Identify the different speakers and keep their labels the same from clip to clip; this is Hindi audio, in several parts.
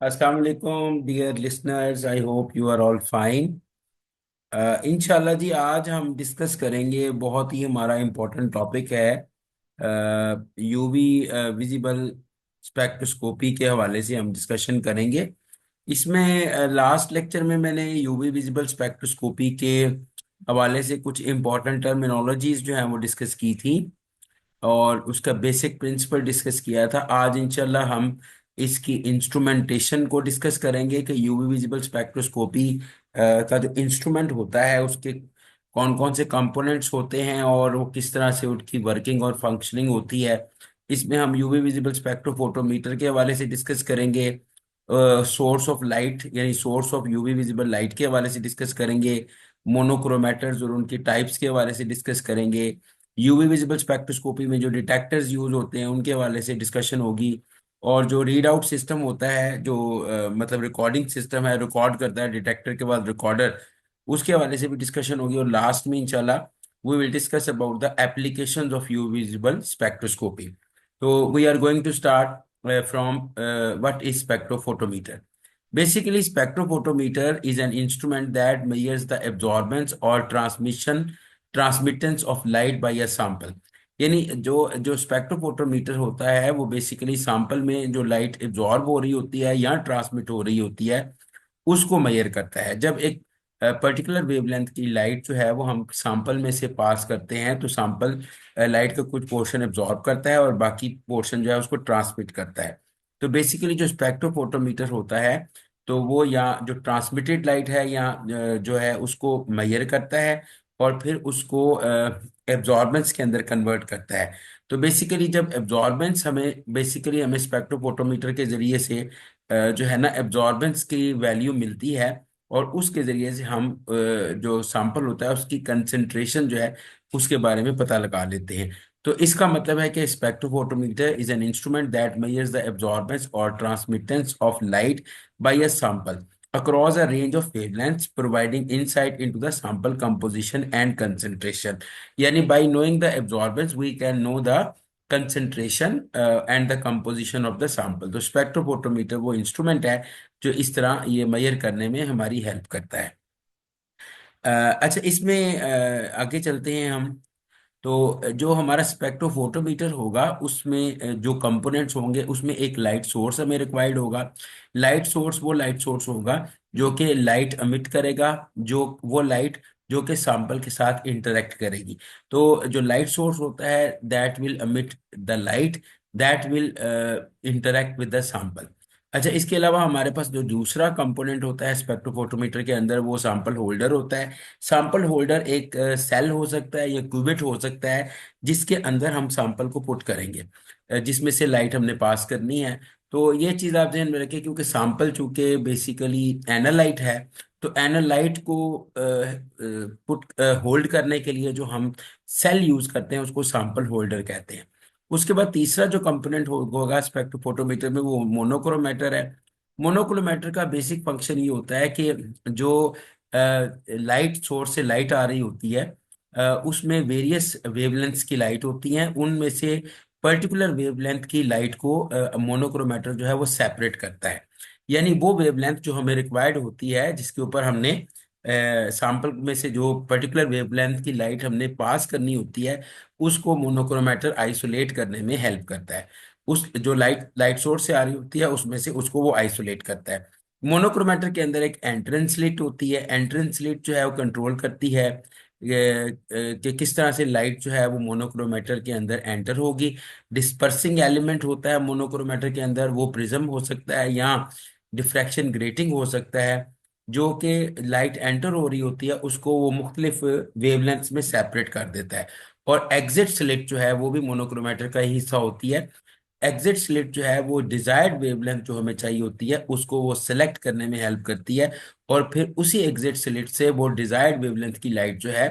Speaker 1: अस्सलाम वालेकुम dear listeners, I hope you are all fine. इंशाल्लाह जी, आज हम डिस्कस करेंगे, बहुत ही हमारा इम्पोर्टेंट टॉपिक है यूवी विजिबल स्पेक्ट्रोस्कोपी के हवाले से हम डिस्कशन करेंगे। इसमें लास्ट लेक्चर में मैंने यूवी विजिबल स्पेक्ट्रोस्कोपी के हवाले से कुछ इम्पोर्टेंट टर्मिनोलॉजीज जो है वो डिस्कस की थी और उसका बेसिक प्रिंसिपल डिस्कस किया था। आज इंशाल्लाह हम इसकी इंस्ट्रूमेंटेशन को डिस्कस करेंगे कि यूवी विजिबल स्पेक्ट्रोस्कोपी का जो इंस्ट्रूमेंट होता है उसके कौन कौन से कंपोनेंट्स होते हैं और वो किस तरह से उनकी वर्किंग और फंक्शनिंग होती है। इसमें हम यूवी विजिबल स्पेक्ट्रोफोटोमीटर के हवाले से डिस्कस करेंगे, सोर्स ऑफ लाइट यानी source of UV visible light के हवाले से डिस्कस करेंगे, मोनोक्रोमेटर्स और उनकी टाइप्स के हवाले से डिस्कस करेंगे, यूवी विजिबल स्पेक्ट्रोस्कोपी में जो डिटेक्टर्स यूज होते हैं उनके हवाले से डिस्कशन होगी, और जो रीड आउट सिस्टम होता है जो मतलब रिकॉर्डिंग सिस्टम है, रिकॉर्ड करता है डिटेक्टर के बाद रिकॉर्डर, उसके हवाले से भी डिस्कशन होगी। और लास्ट में इंशाल्लाह we will discuss about the applications of UV visible spectroscopy. तो we are going to start from what is spectrophotometer. Basically, spectrophotometer is an instrument that measures the absorbance or transmittance of light by a sample। यानी जो जो स्पेक्ट्रोफोटोमीटर होता है वो बेसिकली सैंपल में जो लाइट एब्जॉर्ब हो रही होती है या ट्रांसमिट हो रही होती है उसको मेजर करता है। जब एक पर्टिकुलर वेवलेंथ की लाइट जो है वो हम सैंपल में से पास करते हैं तो सैंपल लाइट का कुछ पोर्शन एब्जॉर्ब करता है और बाकी पोर्शन जो है उसको ट्रांसमिट करता है। तो बेसिकली जो स्पेक्ट्रोफोटोमीटर होता है तो वो या जो ट्रांसमिटेड लाइट है या जो है उसको मेजर करता है और फिर उसको एब्जॉर्बेंस के अंदर कन्वर्ट करता है। तो बेसिकली जब एब्जॉर्बेंस हमें स्पेक्ट्रोफोटोमीटर के जरिए से जो है ना एब्जॉर्बेंस की वैल्यू मिलती है और उसके जरिए से हम जो सैंपल होता है उसकी कंसेंट्रेशन जो है उसके बारे में पता लगा लेते हैं। तो इसका मतलब है कि spectrophotometer is an instrument that measures the absorbance और transmittance of light by a sample across a range of wavelengths, providing insight into the sample composition and concentration। यानी by knowing the absorbance we can know the concentration and the composition of the sample। तो स्पेक्ट्रोफोटोमीटर वो इंस्ट्रूमेंट है जो इस तरह ये मेजर करने में हमारी हेल्प करता है। अच्छा, इसमें आगे चलते हैं हम। तो जो हमारा स्पेक्ट्रोफोटोमीटर होगा उसमें जो कंपोनेंट्स होंगे उसमें एक लाइट सोर्स हमें रिक्वायर्ड होगा। लाइट सोर्स वो लाइट सोर्स होगा जो कि लाइट अमिट करेगा, जो वो लाइट जो कि सैंपल के साथ इंटरेक्ट करेगी। तो जो लाइट सोर्स होता है दैट विल अमिट the light that will interact with the sample. अच्छा, इसके अलावा हमारे पास जो दूसरा कंपोनेंट होता है स्पेक्ट्रोफोटोमीटर के अंदर वो सैंपल होल्डर होता है। सैंपल होल्डर एक सेल हो सकता है या क्यूबिट हो सकता है जिसके अंदर हम सैंपल को पुट करेंगे, जिसमें से लाइट हमने पास करनी है। तो ये चीज़ आप ध्यान में रखें क्योंकि सैंपल चूंकि बेसिकली एनालाइट है, तो एनालाइट को पुट होल्ड करने के लिए जो हम सेल यूज करते हैं उसको सैंपल होल्डर कहते हैं। उसके बाद तीसरा जो कंपोनेंट होगा स्पेक्ट्रोफोटोमीटर में वो मोनोक्रोमेटर है। मोनोक्रोमेटर का बेसिक फंक्शन ये होता है कि जो लाइट सोर्स से लाइट आ रही होती है उसमें वेरियस वेवलेंथ्स की लाइट होती हैं, उनमें से पर्टिकुलर वेवलेंथ की लाइट को मोनोक्रोमेटर जो है वो सेपरेट करता है। यानी वो वेवलेंथ जो हमें रिक्वायर्ड होती है जिसके ऊपर हमने सैंपल में से जो पर्टिकुलर वेवलेंथ की लाइट हमने पास करनी होती है उसको मोनोक्रोमेटर आइसोलेट करने में हेल्प करता है। उस जो लाइट लाइट सोर्स से आ रही होती है उसमें से उसको वो आइसोलेट करता है। मोनोक्रोमेटर के अंदर एक एंट्रेंस स्लिट होती है। एंट्रेंस स्लिट जो है वो कंट्रोल करती है कि किस तरह से लाइट जो है वो मोनोक्रोमेटर के अंदर एंटर होगी। डिस्पर्सिंग एलिमेंट होता है मोनोक्रोमेटर के अंदर, वो प्रिज्म हो सकता है या डिफ्रैक्शन ग्रेटिंग हो सकता है, जो कि लाइट एंटर हो रही होती है उसको वो मुख्तलिफ वेवलेंथ्स में सेपरेट कर देता है। और एग्जिट स्लिट जो है वो भी मोनोक्रोमेटर का ही हिस्सा होती है। एग्जिट स्लिट जो है वो डिजायर्ड वेवलेंथ जो हमें चाहिए होती है उसको वो सिलेक्ट करने में हेल्प करती है और फिर उसी एग्जिट स्लिट से वो डिजायर्ड वेवलेंथ की लाइट जो है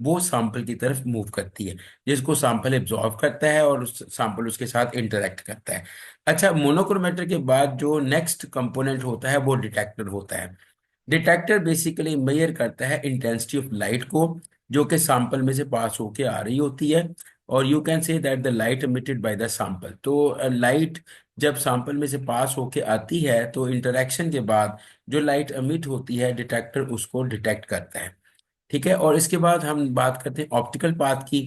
Speaker 1: वो सैंपल की तरफ मूव करती है, जिसको सैंपल एब्जॉर्व करता है और सैंपल उसके साथ इंटरेक्ट करता है। अच्छा, मोनोक्रोमेटर के बाद जो नेक्स्ट कंपोनेंट होता है वो डिटेक्टर होता है। डिटेक्टर बेसिकली मेजर करता है इंटेंसिटी ऑफ लाइट को जो कि सैंपल में से पास होके आ रही होती है। और you can say that the light emitted by the sample, तो लाइट जब सैंपल में से पास होके आती है तो इंटरेक्शन के बाद जो लाइट एमिट होती है डिटेक्टर उसको डिटेक्ट करता है। ठीक है, और इसके बाद हम बात करते हैं ऑप्टिकल पाथ की।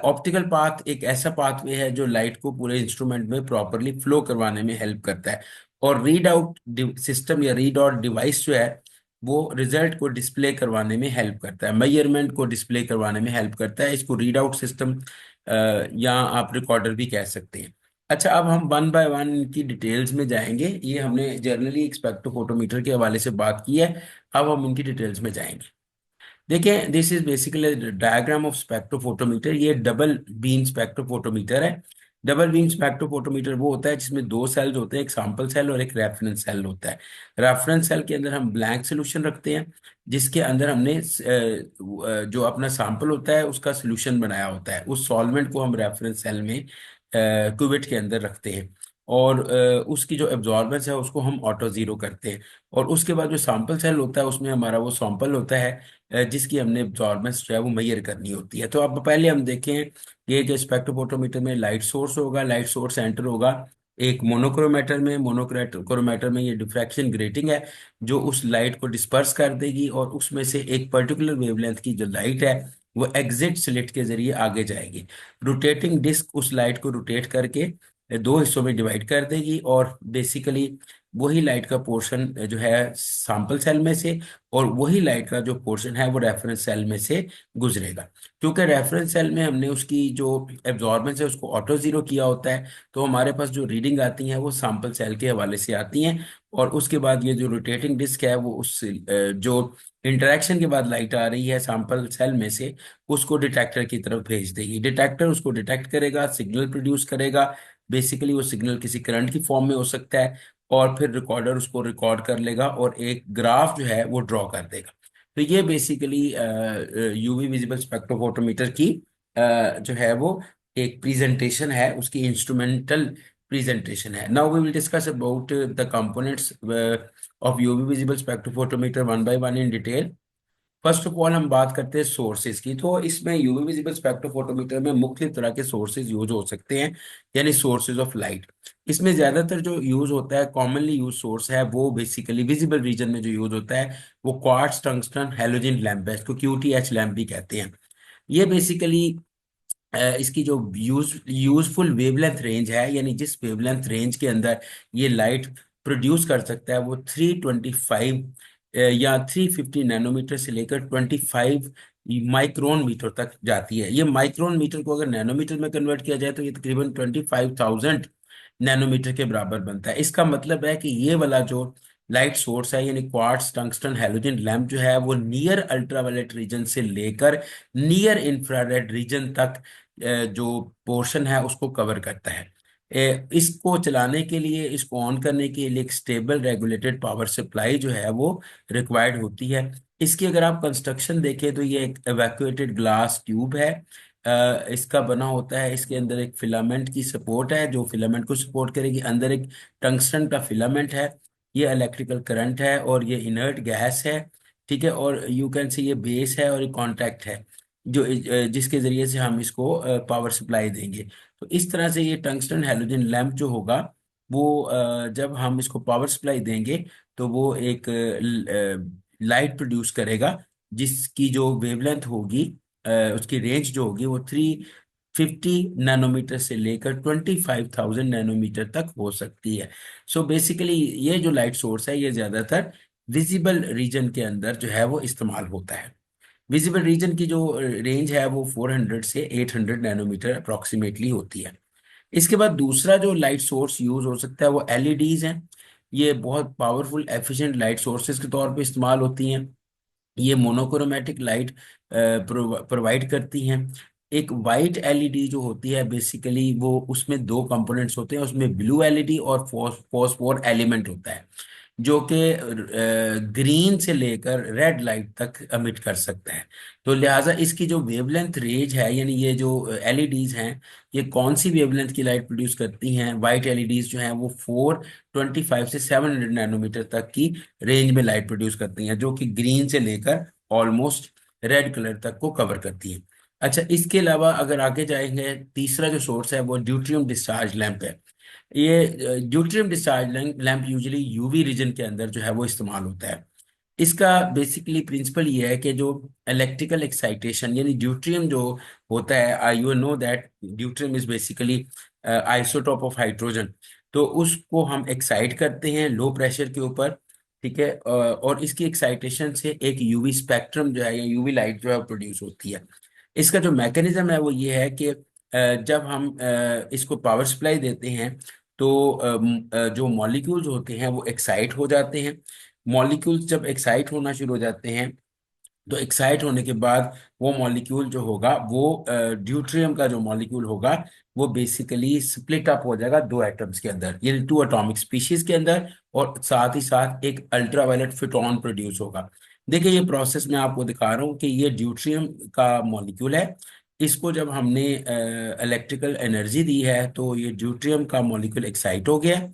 Speaker 1: ऑप्टिकल पाथ एक ऐसा पाथवे है जो लाइट को पूरे इंस्ट्रूमेंट में प्रॉपरली फ्लो करवाने में हेल्प करता है। और रीड आउट सिस्टम या रीड आउट डिवाइस जो है वो रिजल्ट को डिस्प्ले करवाने में हेल्प करता है, मेजरमेंट को डिस्प्ले करवाने में हेल्प करता है। इसको रीड आउट सिस्टम या आप रिकॉर्डर भी कह सकते हैं। अच्छा, अब हम वन बाय वन इनकी डिटेल्स में जाएंगे। ये हमने जनरली एक स्पेक्ट्रोफोटोमीटर के हवाले से बात की है, अब हम इनकी डिटेल्स में जाएंगे। देखिए, this is basically diagram of spectrophotometer. ये डबल बीम स्पेक्ट्रोफोटोमीटर है। डबल बीम स्पेक्ट्रोफोटोमीटर वो होता है जिसमें दो सेल्स होते हैं, एक सैंपल सेल और एक रेफरेंस सेल होता है। रेफरेंस सेल के अंदर हम ब्लैंक सोल्यूशन रखते हैं, जिसके अंदर हमने जो अपना सैंपल होता है उसका सोल्यूशन बनाया होता है। उस सॉल्वेंट को हम रेफरेंस सेल में क्यूबिट के अंदर रखते हैं, और उसकी जो एब्जॉर्बेंस है उसको हम ऑटो जीरो करते हैं। और उसके बाद जो सैंपल सेल होता है उसमें हमारा वो सैंपल होता है जिसकी हमने एब्जॉर्बेंस जो है वो मेजर करनी होती है। तो अब पहले हम देखें कि एक स्पेक्ट्रोफोटोमीटर में लाइट सोर्स होगा, लाइट सोर्स एंटर होगा एक मोनोक्रोमेटर में। मोनोक्रोमेटर में ये डिफ्रैक्शन ग्रेटिंग है जो उस लाइट को डिस्पर्स कर देगी, और उसमें से एक पर्टिकुलर वेवलेंथ की जो लाइट है वो एग्जिट स्लिट के जरिए आगे जाएगी। रोटेटिंग डिस्क उस लाइट को रोटेट करके दो हिस्सों में डिवाइड कर देगी, और बेसिकली वही लाइट का पोर्शन जो है सैंपल सेल में से, और वही लाइट का जो पोर्शन है वो रेफरेंस सेल में से गुजरेगा। क्योंकि रेफरेंस सेल में हमने उसकी जो एब्जॉर्बेंस है उसको ऑटो जीरो किया होता है, तो हमारे पास जो रीडिंग आती है वो सैंपल सेल के हवाले से आती हैं। और उसके बाद ये जो रोटेटिंग डिस्क है वो उस जो इंटरेक्शन के बाद लाइट आ रही है सैंपल सेल में से उसको डिटेक्टर की तरफ भेज देगी। डिटेक्टर उसको डिटेक्ट करेगा, सिग्नल प्रोड्यूस करेगा। बेसिकली वो सिग्नल किसी करंट की फॉर्म में हो सकता है, और फिर रिकॉर्डर उसको रिकॉर्ड कर लेगा और एक ग्राफ जो है वो ड्रॉ कर देगा। तो ये बेसिकली यूवी विजिबल स्पेक्ट्रोफोटोमीटर की जो है वो एक प्रेजेंटेशन है, उसकी इंस्ट्रूमेंटल प्रेजेंटेशन है। Now we will discuss about the components of UV visible spectrophotometer one by one in detail. First of all हम बात करते हैं सोर्सेज की। तो इसमें यूवी विजिबल स्पेक्ट्रोफोटोमीटर में मुख्य तरह के सोर्सेज यूज हो सकते हैं, यानी सोर्सेज ऑफ लाइट। इसमें ज्यादातर जो यूज होता है, कॉमनली यूज सोर्स है, वो बेसिकली विजिबल रीजन में जो यूज होता है वो क्वार्ट्ज टंगस्टन हैलोजन लैंप है, इसको क्यूटीएच लैंप भी कहते हैं। ये बेसिकली इसकी जो यूजफुल वेवलेंथ रेंज है, यानी जिस वेवलेंथ रेंज के अंदर ये लाइट प्रोड्यूस कर सकता है, वो 325 या 350 नैनोमीटर से लेकर 25 माइक्रोन मीटर तक जाती है। ये माइक्रोन मीटर को अगर नैनोमीटर में कन्वर्ट किया जाए तो ये तकरीबन 25,000 नैनोमीटर के बराबर बनता है। इसका मतलब है कि ये वाला जो लाइट सोर्स है, यानी क्वार्ट्ज टंगस्टन हैलोजन लैंप जो है वो नियर अल्ट्रावायलेट रीजन से लेकर नियर इंफ्रारेड रीजन तक जो पोर्शन है उसको कवर करता है। इसको चलाने के लिए, इसको ऑन करने के लिए एक स्टेबल रेगुलेटेड पावर सप्लाई जो है वो रिक्वायर्ड होती है। इसकी अगर आप कंस्ट्रक्शन देखें तो ये एक एवैक्यूएटेड ग्लास ट्यूब है। इसका बना होता है, इसके अंदर एक फिलामेंट की सपोर्ट है जो फिलामेंट को सपोर्ट करेगी। अंदर एक टंगस्टन का फिलामेंट है, ये इलेक्ट्रिकल करंट है, और ये इनर्ट गैस है। ठीक है, और यू कैन सी ये बेस है और ये कॉन्टैक्ट है जो जिसके जरिए से हम इसको पावर सप्लाई देंगे। तो इस तरह से ये टंगस्टन हैलोजन लैंप जो होगा वो जब हम इसको पावर सप्लाई देंगे तो वो एक लाइट प्रोड्यूस करेगा जिसकी जो वेवलेंथ होगी, उसकी रेंज जो होगी वो 350 नैनोमीटर से लेकर 25,000 नैनोमीटर तक हो सकती है। सो बेसिकली ये जो लाइट सोर्स है ये ज्यादातर विजिबल रीजन के अंदर जो है वो इस्तेमाल होता है। विजिबल रीजन की जो रेंज है वो 400 से 800 नैनोमीटर अप्रोक्सीमेटली होती है। इसके बाद दूसरा जो लाइट सोर्स यूज हो सकता है वो एलईडीज हैं। ये बहुत पावरफुल एफिशिएंट लाइट सोर्सेज के तौर पे इस्तेमाल होती हैं। ये मोनोक्रोमेटिक लाइट प्रोवाइड करती हैं। एक वाइट एलईडी जो होती है बेसिकली वो, उसमें दो कंपोनेंट्स होते हैं, उसमें ब्लू एलईडी और फॉस्फोर एलिमेंट होता है जो कि ग्रीन से लेकर रेड लाइट तक अमिट कर सकता है। तो लिहाजा इसकी जो वेवलेंथ रेंज है, यानी ये जो एलईडीज हैं ये कौन सी वेवलेंथ की लाइट प्रोड्यूस करती हैं, वाइट एलईडीज जो हैं वो 425 से 700 नैनोमीटर तक की रेंज में लाइट प्रोड्यूस करती हैं, जो कि ग्रीन से लेकर ऑलमोस्ट रेड कलर तक को कवर करती हैं। अच्छा, इसके अलावा अगर आगे जाएंगे, तीसरा जो सोर्स है वो ड्यूटेरियम डिस्चार्ज लैंप है। ये deuterium discharge lamp usually UV region के अंदर जो है वो इस्तेमाल होता है। इसका बेसिकली प्रिंसिपल ये है कि जो इलेक्ट्रिकल एक्साइटेशन यानी ड्यूटेरियम जो होता है, I you know that deuterium is basically isotope of hydrogen. तो उसको हम एक्साइट करते हैं लो प्रेशर के ऊपर, ठीक है। और इसकी एक्साइटेशन से एक यूवी स्पेक्ट्रम जो है या यूवी लाइट जो है प्रोड्यूस होती है। इसका जो मैकेनिज्म है वो ये है कि जब हम इसको पावर सप्लाई देते हैं तो जो मॉलिक्यूल्स होते हैं वो एक्साइट हो जाते हैं। मॉलिक्यूल्स जब एक्साइट होना शुरू हो जाते हैं तो एक्साइट होने के बाद वो मॉलिक्यूल जो होगा वो ड्यूट्रियम का जो मॉलिक्यूल होगा वो बेसिकली स्प्लिट अप हो जाएगा दो एटम्स के अंदर, यानी टू एटॉमिक स्पीशीज के अंदर, और साथ ही साथ एक अल्ट्रावायलेट फोटॉन प्रोड्यूस होगा। देखिए ये प्रोसेस मैं आपको दिखा रहा हूँ कि ये ड्यूट्रियम का मॉलिक्यूल है। इसको जब हमने इलेक्ट्रिकल एनर्जी दी है तो ये ड्यूट्रियम का मॉलिक्यूल एक्साइट हो गया है,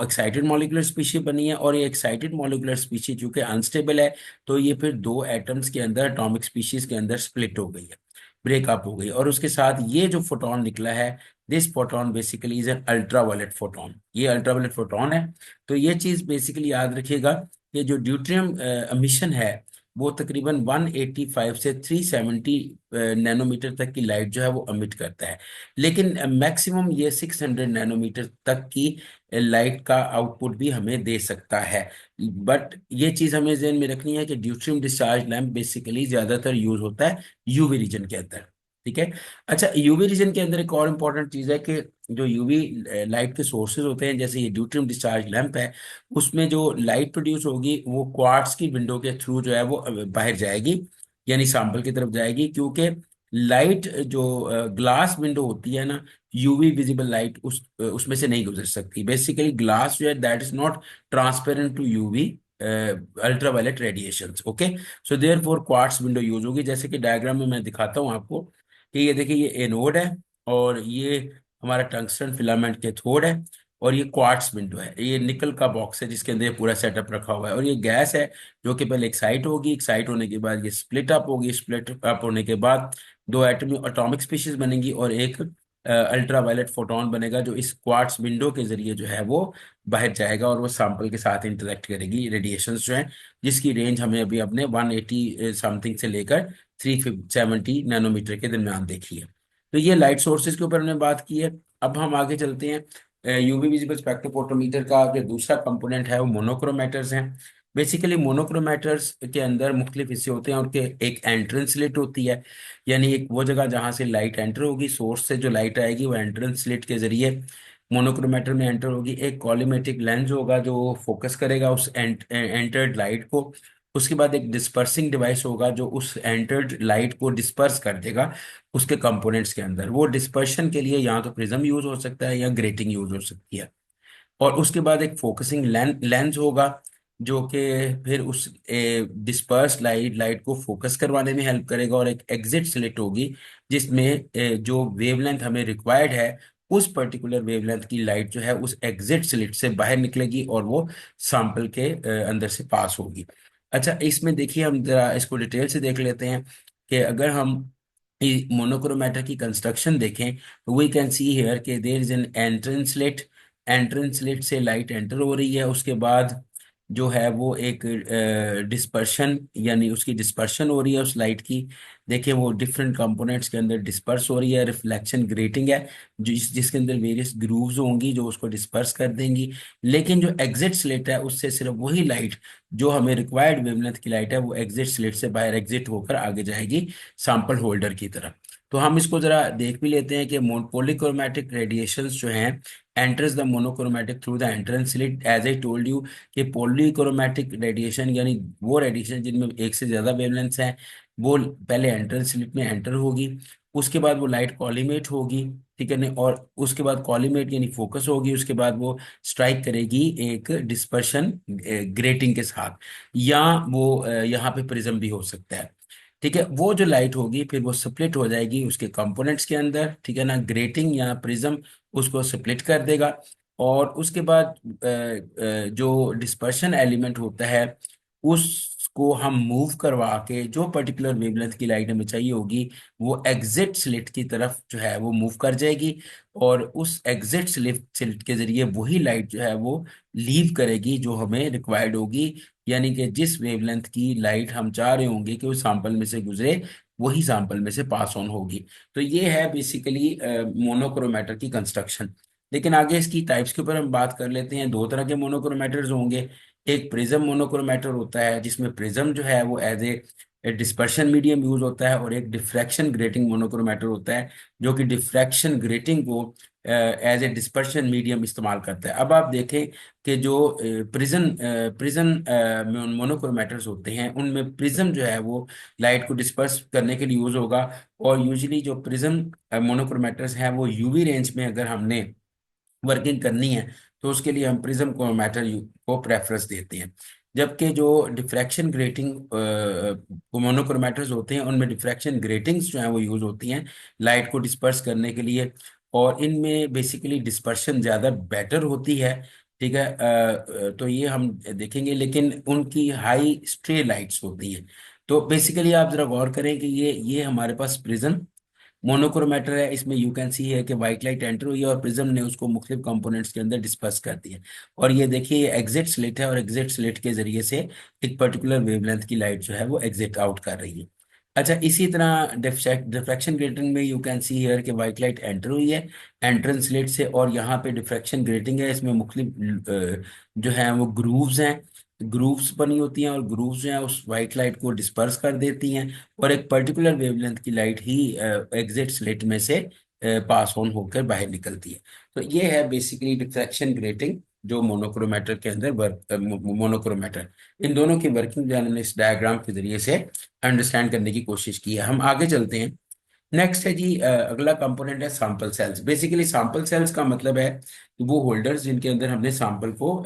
Speaker 1: एक्साइटेड मॉलिकुलर स्पीशीज बनी है। और ये एक्साइटेड मॉलिकुलर स्पीशीज चूंकि अनस्टेबल है तो ये फिर दो एटम्स के अंदर एटॉमिक स्पीशीज के अंदर स्प्लिट हो गई है, ब्रेकअप हो गई। और उसके साथ ये जो फोटोन निकला है, this photon basically is an ultraviolet photon, ये अल्ट्रावायलेट फोटोन है। तो ये चीज बेसिकली याद रखिएगा कि जो ड्यूट्रियम एमिशन है वो तकरीबन 185 से 370 नैनोमीटर तक की लाइट जो है वो अमिट करता है। लेकिन मैक्सिमम ये 600 नैनोमीटर तक की लाइट का आउटपुट भी हमें दे सकता है। बट ये चीज हमें ध्यान में रखनी है कि ड्यूट्रियम डिस्चार्ज लैम्प बेसिकली ज्यादातर यूज होता है यूवी रीजन के अंदर, ठीक है। अच्छा, यूवी रीजन के अंदर एक और इम्पोर्टेंट चीज है कि जो यूवी लाइट के सोर्सेज होते हैं, जैसे ये ड्यूट्रियम डिस्चार्ज लैंप है, उसमें जो लाइट प्रोड्यूस होगी वो क्वार्ट्ज की विंडो के थ्रू जो है वो बाहर जाएगी, यानी सैंपल की तरफ जाएगी। क्योंकि लाइट जो ग्लास विंडो होती है ना, यूवी विजिबल लाइट उसमें से नहीं गुजर सकती। बेसिकली ग्लास जो है that is not transparent to UV ultraviolet radiations, okay. So therefore quartz window use होगी, जैसे कि डायग्राम में मैं दिखाता हूँ आपको कि ये देखिए ये एनोड है और ये हमारा टंगस्टन फिलामेंट कैथोड है, और ये क्वार्ट्स विंडो है, ये निकल का बॉक्स है जिसके अंदर ये पूरा सेटअप रखा हुआ है। और ये गैस है जो कि पहले एक्साइट होगी, एक्साइट होने के बाद ये स्प्लिट अप होगी, स्प्लिट अप होने के बाद दो एटमी एटॉमिक स्पीशीज बनेंगी और एक अल्ट्रावायलेट फोटोन बनेगा जो इस क्वार्ट्स विंडो के जरिए जो है वो बाहर जाएगा और वो सैंपल के साथ इंटरेक्ट करेगी रेडिएशंस जो है, जिसकी रेंज हमें अभी अपने 180 समथिंग से लेकर 370 नैनोमीटर के दरमियान देखी है। तो ये लाइट सोर्सेज के ऊपर हमने बात की है। अब हम आगे चलते हैं। यूवी विजिबल स्पेक्ट्रोफोटोमीटर का जो दूसरा कंपोनेंट है वो मोनोक्रोमेटर्स हैं। बेसिकली मोनोक्रोमेटर्स के अंदर मुख्तलिफ हिस्से होते हैं, उनके एक एंट्रेंस स्लिट होती है, यानी एक वो जगह जहां से लाइट एंटर होगी, सोर्स से जो लाइट आएगी वो एंट्रेंस स्लिट के जरिए मोनोक्रोमेटर में एंटर होगी। एक कॉलीमेट्रिक लेंस होगा जो फोकस करेगा उस एंटर्ड लाइट को। उसके बाद एक डिस्पर्सिंग डिवाइस होगा जो उस एंटर्ड लाइट को डिस्पर्स कर देगा उसके कंपोनेंट्स के अंदर। वो डिस्पर्शन के लिए या तो प्रिज्म यूज हो सकता है या ग्रेटिंग यूज हो सकती है। और उसके बाद एक फोकसिंग लेंस होगा जो कि फिर उस डिस्पर्स लाइट को फोकस करवाने में हेल्प करेगा। और एक एग्जिट स्लिट होगी जिसमें जो वेवलेंथ हमें रिक्वायर्ड है उस पर्टिकुलर वेवलेंथ की लाइट जो है उस एग्जिट स्लिट से बाहर निकलेगी और वो सैंपल के अंदर से पास होगी। अच्छा, इसमें देखिए हम जरा इसको डिटेल से देख लेते हैं कि अगर हम मोनोक्रोमेटर की कंस्ट्रक्शन देखें तो वी कैन सी हियर कि there is an entrance slit, entrance slit से लाइट एंटर हो रही है। उसके बाद जो है वो एक डिस्पर्शन यानी उसकी डिस्पर्शन हो रही है उस लाइट की। देखिए वो डिफरेंट कंपोनेंट्स के अंदर डिस्पर्स हो रही है। रिफ्लेक्शन ग्रेटिंग है जिसके अंदर वेरियस ग्रूव्स होंगी जो उसको डिस्पर्स कर देंगी। लेकिन जो एग्जिट स्लिट है उससे सिर्फ वही लाइट जो हमें रिक्वायर्ड वेवलेंथ की लाइट है वो एग्जिट स्लिट से बाहर एग्जिट होकर आगे जाएगी सैंपल होल्डर की तरफ। तो हम इसको जरा देख भी लेते हैं कि पॉलीक्रोमैटिक रेडिएशंस जो हैं enters the monochromatic through the entrance slit, as I told you कि पॉलीक्रोमैटिक रेडिएशन यानी वो रेडिएशन जिनमें एक से ज्यादा वेवलेंथ्स हैं वो पहले एंट्रेंस स्लिट में एंटर होगी। उसके बाद वो लाइट कॉलीमेट होगी, ठीक है ना, और उसके बाद कॉलीमेट यानी फोकस होगी। उसके बाद वो स्ट्राइक करेगी एक डिस्पर्शन ग्रेटिंग के साथ, या वो यहाँ पे प्रिज्म भी हो सकता है, ठीक है। वो जो लाइट होगी फिर वो स्प्लिट हो जाएगी उसके कंपोनेंट्स के अंदर, ठीक है ना। ग्रेटिंग या प्रिज्म उसको स्प्लिट कर देगा। और उसके बाद जो डिस्पर्शन एलिमेंट होता है उसको उसको हम मूव करवा के जो पर्टिकुलर वेवलेंथ की लाइट हमें चाहिए होगी वो एग्जिट स्लिट की तरफ जो है वो मूव कर जाएगी, और उस एग्जिट स्लिट के जरिए वही लाइट जो है वो लीव करेगी जो हमें रिक्वायर्ड होगी। यानी कि जिस वेवलेंथ की लाइट हम चाह रहे होंगे कि उस सैंपल में से गुजरे, वही सैंपल में से पास ऑन होगी। तो ये है बेसिकली मोनोक्रोमेटर की कंस्ट्रक्शन। लेकिन आगे इसकी टाइप्स के ऊपर हम बात कर लेते हैं। दो तरह के मोनोक्रोमेटर्स होंगे। एक प्रिज्म मोनोक्रोमेटर होता है जिसमें प्रिज्म जो है वो as a dispersion medium use होता है, और एक डिफ्रैक्शन ग्रेटिंग मोनोक्रोमेटर होता है जो कि डिफ्रैक्शन ग्रेटिंग को एज ए डिस्पर्शन मीडियम इस्तेमाल करता है। अब आप देखें कि जो प्रिज्म मोनोक्रोमेटर्स होते हैं उनमें प्रिज्म जो है वो लाइट को डिस्पर्स करने के लिए यूज होगा। और यूजली जो प्रिज्म मोनोक्रोमेटर्स हैं वो यूवी रेंज में अगर हमने वर्किंग करनी है तो उसके लिए हम प्रिज्म क्रोमैटर को प्रेफरेंस देते हैं। जबकि जो डिफ्रैक्शन ग्रेटिंग मोनोक्रोमेटर्स होते हैं उनमें डिफ्रैक्शन ग्रेटिंग्स जो हैं वो यूज होती हैं लाइट को डिस्पर्स करने के लिए, और इनमें बेसिकली डिस्पर्शन ज़्यादा बेटर होती है। ठीक है, तो ये हम देखेंगे। लेकिन उनकी हाई स्ट्रे लाइट्स होती हैं। तो बेसिकली आप जरा गौर करें कि ये हमारे पास प्रिज्म मोनोक्रोमेटर है। इसमें यू कैन सी है कि व्हाइट लाइट एंटर हुई है और प्रिज्म ने उसको मुख्तलिफ कंपोनेंट्स के अंदर डिस्पर्स कर दिया। और ये देखिए एग्जिट स्लिट है, और एग्जिट स्लिट के जरिए से एक पर्टिकुलर वेवलेंथ की लाइट जो है वो एग्जिट आउट कर रही है। अच्छा, इसी तरह डिफ्रैक्शन ग्रेटिंग में यू कैन सी हियर कि व्हाइट लाइट एंटर हुई है एंट्रेंस स्लिट से, और यहाँ पे डिफ्रैक्शन ग्रेटिंग है। इसमें मुख्तलिफ जो है वो ग्रूव्स हैं, ग्रूव्स बनी होती हैं, और ग्रूव्स जो हैं उस वाइट लाइट को डिस्पर्स कर देती हैं, और एक पर्टिकुलर वेवलेंथ की लाइट ही एग्जिट स्लिट में से पास ऑन होकर बाहर निकलती है। तो ये है बेसिकली डिफ्रैक्शन ग्रेटिंग जो मोनोक्रोमेटर के अंदर वर्क, मोनोक्रोमेटर। इन दोनों की वर्किंग जो है इस डायग्राम के जरिए से अंडरस्टैंड करने की कोशिश की है। हम आगे चलते हैं। नेक्स्ट है जी, अगला कंपोनेंट है sample cells. Basically sample cells का मतलब है कि वो होल्डर्स जिनके अंदर हमने सैंपल को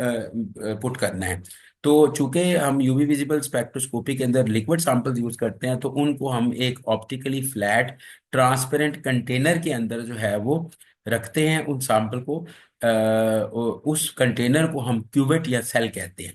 Speaker 1: पुट करना है। तो चूंकि हम यूवी विजिबल स्पेक्ट्रोस्कोपी के अंदर लिक्विड सैंपल्स यूज करते हैं, तो उनको हम एक ऑप्टिकली फ्लैट ट्रांसपेरेंट कंटेनर के अंदर जो है वो रखते हैं उन सैंपल को। उस कंटेनर को हम क्यूवेट या सेल कहते हैं।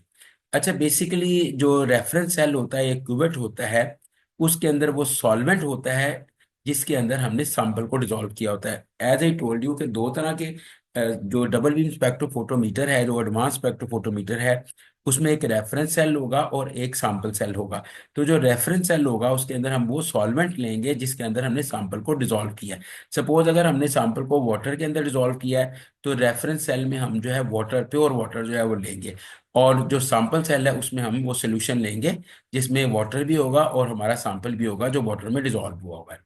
Speaker 1: अच्छा, बेसिकली जो रेफरेंस सेल होता है या क्यूवेट होता है, उसके अंदर वो सॉल्वेंट होता है जिसके अंदर हमने सैंपल को डिसॉल्व किया होता है। एज आई टोल्ड यू कि दो तरह के जो डबल बीम स्पेक्ट्रोफोटोमीटर है, जो एडवांस स्पेक्ट्रोफोटोमीटर है, उसमें एक रेफरेंस सेल होगा और एक सैंपल सेल होगा। तो जो रेफरेंस सेल होगा उसके अंदर हम वो सॉल्वेंट लेंगे जिसके अंदर हमने सैंपल को डिसॉल्व किया है। सपोज अगर हमने सैंपल को वाटर के अंदर डिसॉल्व किया है, तो रेफरेंस सेल में हम जो है वाटर, प्योर वाटर जो है वो लेंगे, और जो सैंपल सेल है उसमें हम वो सोल्यूशन लेंगे जिसमें वाटर भी होगा और हमारा सैंपल भी होगा जो वाटर में डिसॉल्व हुआ होगा।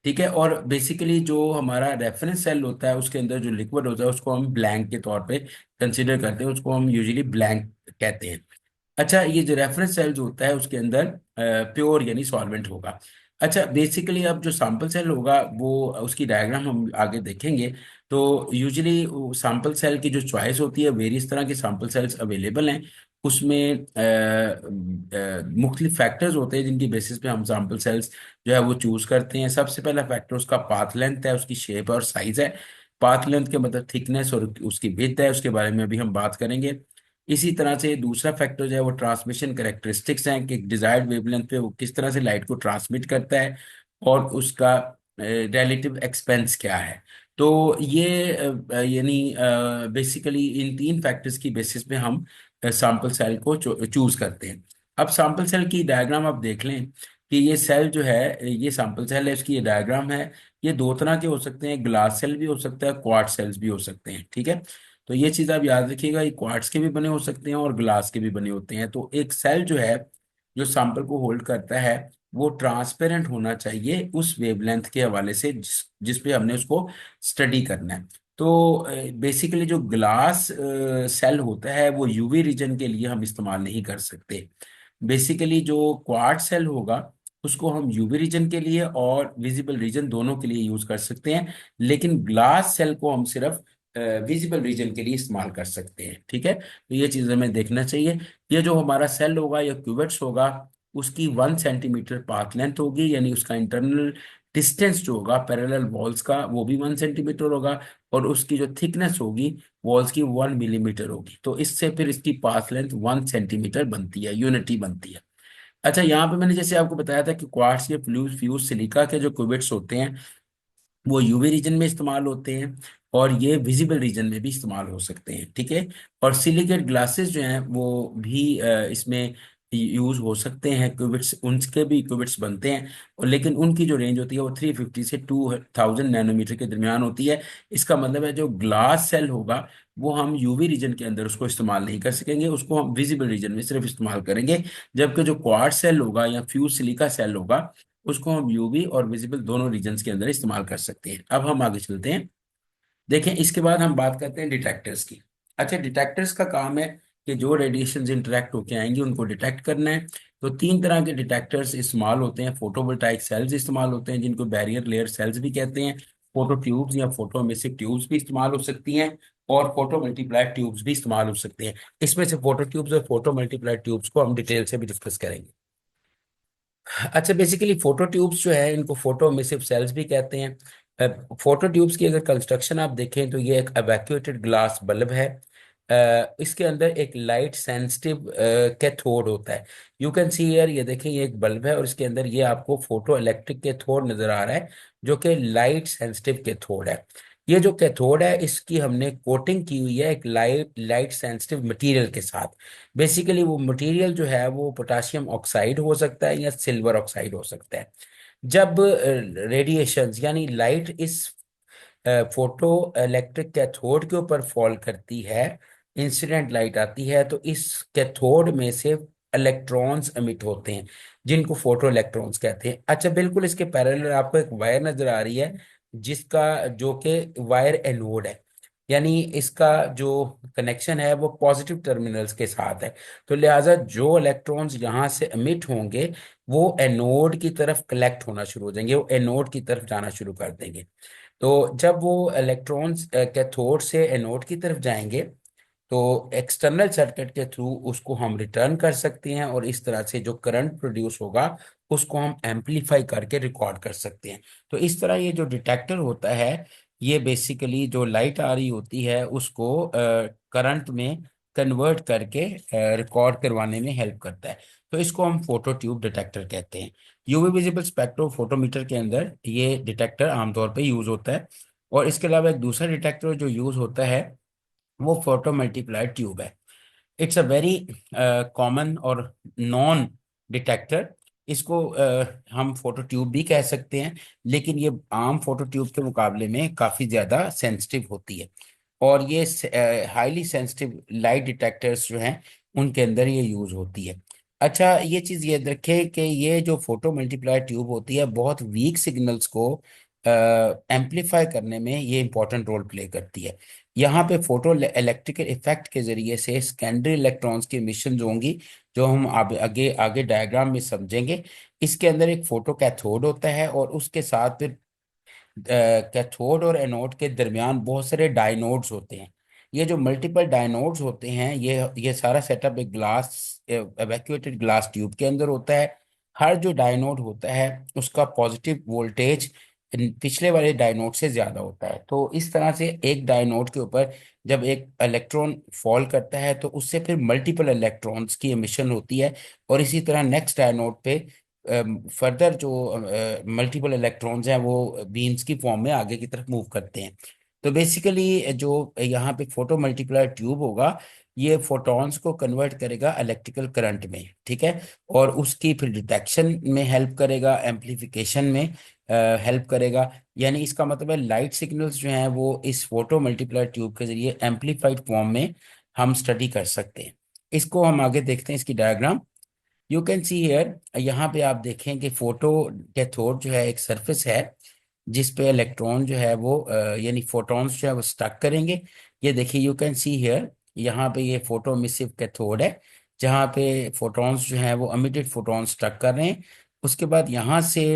Speaker 1: ठीक है, और बेसिकली जो हमारा रेफरेंस सेल होता है उसके अंदर जो लिक्विड होता है उसको हम ब्लैंक के तौर पे कंसीडर करते हैं, उसको हम यूजुअली ब्लैंक कहते हैं। अच्छा, ये जो रेफरेंस सेल जो होता है उसके अंदर प्योर यानी सॉल्वेंट होगा। अच्छा, बेसिकली अब जो सैंपल सेल होगा वो उसकी डायग्राम हम आगे देखेंगे। तो यूजुअली सैंपल सेल की जो चॉइस होती है, वेरियस तरह के सैंपल सेल्स अवेलेबल हैं। उसमें मुख्तलिफ फैक्टर्स होते हैं जिनकी बेसिस पे हम सैंपल सेल्स जो है वो चूज करते हैं। सबसे पहला फैक्टर उसका पाथ लेंथ है, उसकी शेप और साइज है। पाथ लेंथ के मतलब थिकनेस और उसकी विड्थ है, उसके बारे में अभी हम बात करेंगे। इसी तरह से दूसरा फैक्टर जो है वो ट्रांसमिशन कैरेक्टरिस्टिक्स हैं कि बेसिक वेवलेंथ पे वो किस तरह से लाइट को ट्रांसमिट करता है, और उसका रिलेटिव एक्सपेंस क्या है। तो ये यानी बेसिकली इन तीन फैक्टर्स की बेसिस पे हम सैंपल सेल को चूज करते हैं। अब सैंपल सेल की डायग्राम आप देख लें कि ये सेल जो है, ये सैंपल सेल है, इसकी ये डायग्राम है। ये दो तरह के हो सकते हैं, ग्लास सेल भी हो सकता है, क्वार्ट्ज सेल्स भी हो सकते हैं। ठीक है, तो ये चीज आप याद रखिएगा, ये क्वार्ट्ज के भी बने हो सकते हैं और ग्लास के भी बने होते हैं। तो एक सेल जो है जो सैंपल को होल्ड करता है वो ट्रांसपेरेंट होना चाहिए उस वेवलेंथ के हवाले से जिस पे हमने उसको स्टडी करना है। तो बेसिकली जो ग्लास सेल होता है वो यूवी रीजन के लिए हम इस्तेमाल नहीं कर सकते। बेसिकली जो क्वार्ट्ज सेल होगा उसको हम यूवी रीजन के लिए और विजिबल रीजन दोनों के लिए यूज कर सकते हैं, लेकिन ग्लास सेल को हम सिर्फ विजिबल रीजन के लिए इस्तेमाल कर सकते हैं। ठीक है, तो ये चीज़ हमें देखना चाहिए। ये जो हमारा सेल होगा या क्यूवेट्स होगा, उसकी 1 सेंटीमीटर पाथ लेंथ होगी, यानी उसका इंटरनल डिस्टेंस जो होगा पैरेलल वॉल्स का वो भी 1 सेंटीमीटर होगा, और उसकी जो थिकनेस होगी वॉल्स की 1 मिलीमीटर होगी। तो इससे फिर इसकी पाथ लेंथ 1 सेंटीमीटर बनती है, यूनिटी बनती है। अच्छा, यहाँ पे मैंने जैसे आपको बताया था कि क्वार्ट्ज या फ्यूज फ्यूज सिलिका के जो क्यूबिट्स होते हैं वो यूवी रीजन में इस्तेमाल होते हैं, और ये विजिबल रीजन में भी इस्तेमाल हो सकते हैं, ठीक है। और सिलिकेट ग्लासेस जो हैं वो भी इसमें यूज हो सकते हैं, क्यूबिट्स उनके भी क्यूबिट्स बनते हैं, और लेकिन उनकी जो रेंज होती है वो 350 से 2000 नैनोमीटर के दरमियान होती है। इसका मतलब है जो ग्लास सेल होगा वो हम यूवी रीजन के अंदर उसको इस्तेमाल नहीं कर सकेंगे, उसको हम विजिबल रीजन में सिर्फ इस्तेमाल करेंगे। जबकि जो क्वार्ट्ज सेल होगा या फ्यूज सिलिका सेल होगा उसको हम यूवी और विजिबल दोनों रीजन्स के अंदर इस्तेमाल कर सकते हैं। अब हम आगे चलते हैं। देखें, इसके बाद हम बात करते हैं डिटेक्टर्स की। अच्छा, डिटेक्टर्स का काम है कि जो रेडिएशंस इंटरेक्ट होके आएंगी उनको डिटेक्ट करना है। तो तीन तरह के डिटेक्टर्स इस्तेमाल होते हैं। फोटोवोल्टाइक सेल्स इस्तेमाल होते हैं जिनको बैरियर लेयर सेल्स भी कहते हैं। फोटो ट्यूब्स या फोटो एमिसिव ट्यूब्स भी इस्तेमाल हो सकती हैं, और फोटो मल्टीप्लायर ट्यूब्स भी इस्तेमाल हो सकते हैं। इसमें से फोटो ट्यूब्स और फोटो मल्टीप्लायर ट्यूब्स को हम डिटेल से भी डिस्कस करेंगे। अच्छा, बेसिकली फोटो ट्यूब्स जो है इनको फोटो एमिसिव सेल्स भी कहते हैं। फोटो ट्यूब्स की अगर कंस्ट्रक्शन आप देखें तो ये एक एवैक्यूएटेड ग्लास बल्ब है। इसके अंदर एक लाइट सेंसिटिव कैथोड होता है। यू कैन सी हियर, ये देखें ये एक बल्ब है और इसके अंदर ये आपको फोटो इलेक्ट्रिक कैथोड नजर आ रहा है, जो कि लाइट सेंसिटिव कैथोड है। ये जो कैथोड है इसकी हमने कोटिंग की हुई है एक लाइट लाइट सेंसिटिव मटेरियल के साथ। बेसिकली वो मटेरियल जो है वो पोटाशियम ऑक्साइड हो सकता है या सिल्वर ऑक्साइड हो सकता है। जब रेडिएशंस यानी लाइट इस फोटो इलेक्ट्रिक कैथोड के ऊपर फॉल करती है, इंसिडेंट लाइट आती है, तो इस कैथोड में से इलेक्ट्रॉन्स एमिट होते हैं जिनको फोटो इलेक्ट्रॉन्स कहते हैं। अच्छा, बिल्कुल इसके पैरेलल आपको एक वायर नजर आ रही है जिसका जो कि वायर एनोड है, यानी इसका जो कनेक्शन है वो पॉजिटिव टर्मिनल्स के साथ है। तो लिहाजा जो इलेक्ट्रॉन्स यहाँ से एमिट होंगे वो एनोड की तरफ कलेक्ट होना शुरू हो जाएंगे, वो एनोड की तरफ जाना शुरू कर देंगे। तो जब वो इलेक्ट्रॉन्स कैथोड से एनोड की तरफ जाएंगे तो एक्सटर्नल सर्किट के थ्रू उसको हम रिटर्न कर सकते हैं, और इस तरह से जो करंट प्रोड्यूस होगा उसको हम एम्पलीफाई करके रिकॉर्ड कर सकते हैं। तो इस तरह ये जो डिटेक्टर होता है ये बेसिकली जो लाइट आ रही होती है उसको करंट में कन्वर्ट करके रिकॉर्ड करवाने में हेल्प करता है। तो इसको हम फोटो ट्यूब डिटेक्टर कहते हैं। यूवी विजिबल स्पेक्ट्रोफोटोमीटर के अंदर ये डिटेक्टर आमतौर पे यूज होता है। और इसके अलावा एक दूसरा डिटेक्टर जो यूज होता है वो फोटो मल्टीप्लायर ट्यूब है। इट्स अ वेरी कॉमन और नॉन डिटेक्टर। इसको हम फोटो ट्यूब भी कह सकते हैं, लेकिन ये आम फोटो ट्यूब के मुकाबले में काफ़ी ज़्यादा सेंसिटिव होती है। और ये हाईली सेंसिटिव लाइट डिटेक्टर्स जो हैं उनके अंदर ये यूज़ होती है। अच्छा, ये चीज़ ये रखें कि ये जो फोटो मल्टीप्लायर ट्यूब होती है बहुत वीक सिग्नल्स को एम्पलीफाई करने में ये इंपॉर्टेंट रोल प्ले करती है। यहाँ पे फोटो इलेक्ट्रिकल इफेक्ट के जरिए से सेकेंडरी इलेक्ट्रॉन्स की एमिशन होंगी, जो हम आगे आगे डायग्राम में समझेंगे। इसके अंदर एक फोटो कैथोड होता है और उसके साथ फिर कैथोड और एनोड के दरमियान बहुत सारे डायनोड्स होते हैं। ये जो मल्टीपल डायनोड्स होते हैं ये सारा सेटअप एक ग्लास एवैक्यूएटेड ग्लास ट्यूब के अंदर होता है। हर जो डायनोड होता है उसका पॉजिटिव वोल्टेज पिछले वाले डायनोड से ज्यादा होता है। तो इस तरह से एक डायनोड के ऊपर जब एक इलेक्ट्रॉन फॉल करता है तो उससे फिर मल्टीपल इलेक्ट्रॉन्स की एमिशन होती है, और इसी तरह नेक्स्ट डायनोड पे फर्दर जो मल्टीपल इलेक्ट्रॉन्स हैं वो बीम्स की फॉर्म में आगे की तरफ मूव करते हैं। तो बेसिकली जो यहाँ पे फोटो मल्टीप्लायर ट्यूब होगा ये फोटॉन्स को कन्वर्ट करेगा इलेक्ट्रिकल करंट में, ठीक है। और उसकी फिर डिटेक्शन में हेल्प करेगा, एम्पलीफिकेशन में हेल्प करेगा। यानी इसका मतलब है लाइट सिग्नल्स जो हैं वो इस फोटो मल्टीप्लायर ट्यूब के जरिए एम्पलीफाइड फॉर्म में हम स्टडी कर सकते हैं। इसको हम आगे देखते हैं, इसकी diagram. You can see here, यहाँ पे आप देखें कि फोटो कैथोड जो है एक सरफेस है जिस पे इलेक्ट्रॉन जो है वो यानी फोटॉन्स जो है वो स्टक करेंगे। ये देखिए, यू कैन सी हियर, यहाँ पे ये फोटो मिसिव कैथोड है जहाँ पे फोटॉन्स जो है वो एमिटेड फोटॉन्स स्टक कर रहे हैं। उसके बाद यहाँ से